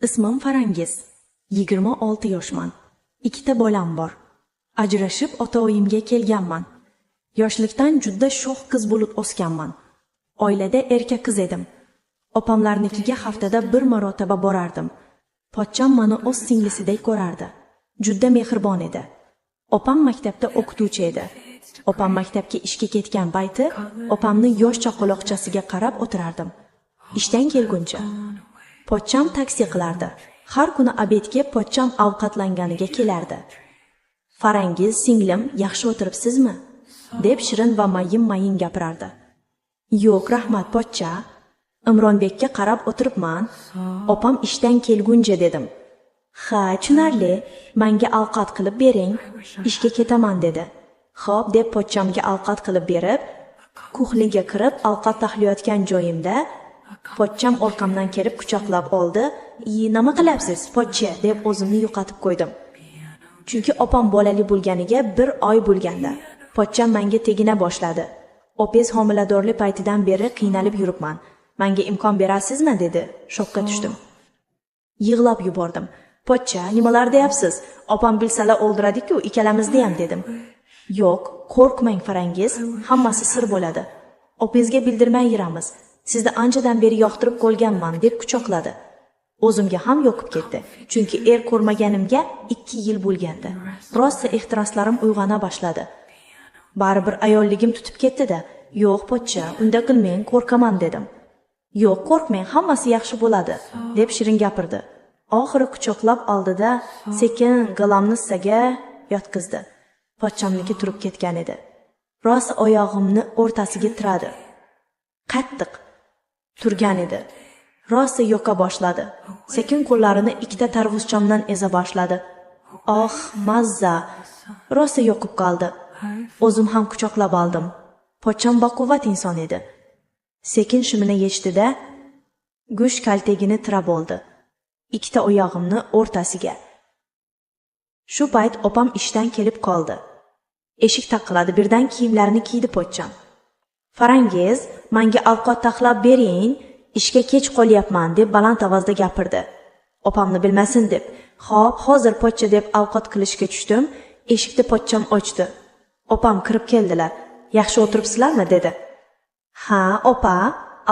Ismim Farangiz. 26 yoshman. 2 bolam bor. Ajrashib ota-oyimga kelganman. Yoshlikdan juda sho'x qiz bo'lib o'sganman. Oilada erkak qiz edim. Opamlarnikiga haftada bir marotaba borardim. Pochcham meni o'z singlisidek ko'rardi. Juda mehribon edi. Opam maktabda o'qituvchi edi. Opam maktabga ishga ketgan payti opamni yosh chaqaloqchasiga qarab o'tirardim. Ishdan kelguncha pochcham taksi qilardi. Har kuni obedga pochcham ovqatlanganiga kelardi. Farangiz singlim, yaxshi o'tiribsizmi? deb shirin va mayin gapirardi. Yo'q, rahmat pochcha. Imronbekka qarab o'tiribman. Opam ishdan kelguncha dedim. Ha, tushunarli. Menga ovqat qilib bering. Ishga ketaman dedi. Xo'p deb pochchamga ovqat qilib berib, kuxliga kirib ovqat tahlayotgan joyimda pochcham orqamdan kelib quchoqlab oldi. "Nima qilyapsiz, pochcha?" deb o'zimni yo'qotib qo'ydim. Chunki opam bolali bo'lganiga 1 oy bo'lganda pochcham menga tegina boshladi. "Opes homiladorlik paytidan beri qiynalib yuribman. Menga imkon berasizmi?" dedi. Shokka tushdim. Yig'lab yubordim. "Pochcha, nimalar deyapsiz? Opam bilsalar o'ldiradi-ku ikkalamizni ham" dedim. "Yo'q, qo'rqmang Farangiz, hammasi sir bo'ladi. Opezga bildirmay yuramiz. Sizni anchadan beri yoqtirib qo'yganman" deb quchoqladi. O'zimga ham yoqib ketdi. Chunki ko'rmaganimga 2 yil bo'lgandi. Rosa ehtiroslarim uyg'ona boshladi. Baribir ayolligim tutib ketdi-da. "Yo'q pochcha, unda qilmang, qo'rqaman" dedim. "Yo'q, qo'rqmang, hammasi yaxshi bo'ladi" deb shirin gapirdi. Oxiri quchoqlab oldida sekin galamnissaga yotqizdi. Pochchamniki turib ketgan edi. Rosa oyog'imni o'rtasiga tiradi. Qattiq turgan edi. Rosa yoqa boshladi. Sekin qo'llarini 2 tarvuzchamdan eza boshladi. Oh, mazza. Rosa yoqib qoldi. O'zim ham quchoqlab oldim. Pochcham baquvvat inson edi. Sekin shimini yechdida go'sht kaltagini tirab oldi. 2 oyog'imni o'rtasiga. Shu payt opam ishdan kelib qoldi. Eshik taqiladi, birdan kiyimlarini kiydi pochcham. "Farangiz, menga ovqat taxlab bering, ishga kech qolyapman" deb baland ovozda gapirdi. Opamni bilmasin deb, "Xo'p, hozir pochcha" deb ovqat qilishga tushdim. Eshikni pochcham ochdi. Opam kirib keldilar. "Yaxshi o'tiribsizlarmi?" dedi. "Ha, opa,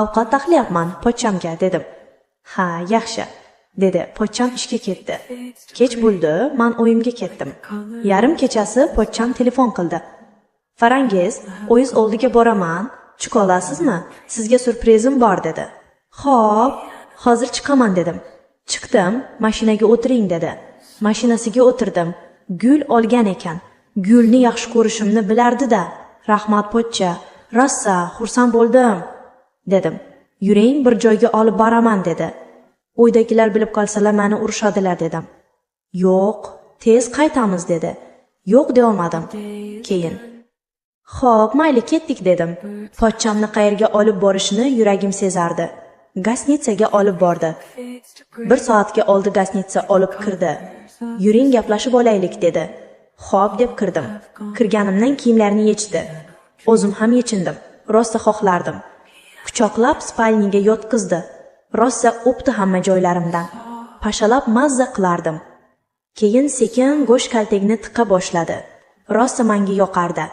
ovqat taxlayapman pochchamga" dedim. "Ha, yaxshi" dedi. Pochcham ishga ketdi. Kech bo'ldi, men o'yimga ketdim. Yarim kechasi pochcham telefon qildi. "Farangiz, o'yiz oldiga boraman, chiqa olasizmi? Sizga surprizim bor" dedi. "Xo'p, hozir chiqaman" dedim. Chiqdim, mashinaga o'tiring dedi. Mashinasiga o'tirdim. Gul olgan ekan. Gulni yaxshi ko'rishimni bilardi-da. "Rahmat pochcha, rosa xursand bo'ldim" dedim. "Yuring, bir joyga olib boraman" dedi. "Uydagilar bilib qolsalar meni urishadilar" dedim. "Yo'q, tez qaytamiz" dedi. "Yo'q" de olmadim. Keyin "Xo'p, mayli ketdik" dedim. Pochchamni qayerga olib borishini yuragim sezardi. Gasnitsaga olib bordi. 1 soatga oldi gasnitsa olib kirdi. "Yuring gaplashib olaylik" dedi. "Xo'p" deb kirdim. Kirganimdan kiyimlarni yechdi. O'zim ham yechindim. Rosa xohlardim. Quchoqlab spalniga yotqizdi. Rosa o'pdi hamma joylarimdan. Pashalab mazza qilardim. Keyin sekin go'sht kaltagini tiqa boshladi. Rosa menga yoqardi.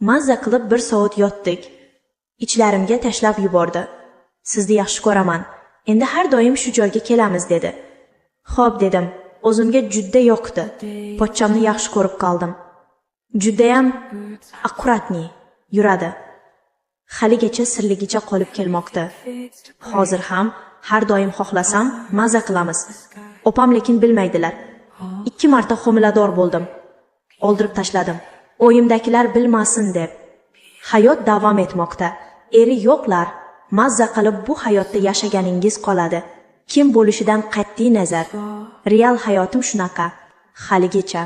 Mazza qilib 1 soat yotdik. Ichlarimga tashlab yubordi. "Sizni yaxshi ko'raman. Endi har doim shu joyga kelamiz" dedi. "Xo'p" dedim. O'zimga juda yoqdi. Pochchamni yaxshi ko'rib qoldim. Juda ham akkuratni yuradi. Haligacha sirligicha qolib kelmoqda. Hozir ham har doim xohlasam mazza qilamiz. Opam lekin bilmaydilar. 2 marta homilador bo'ldim. Oldirib tashladim. O'yimdagilar bilmasin deb. Hayot davom etmoqda. Eri yo'qlar. Mazza qilib bu hayotda yashaganingiz qoladi. Kim bo'lishidan qat'iy nazar. Real hayotim shunaqa. Haligacha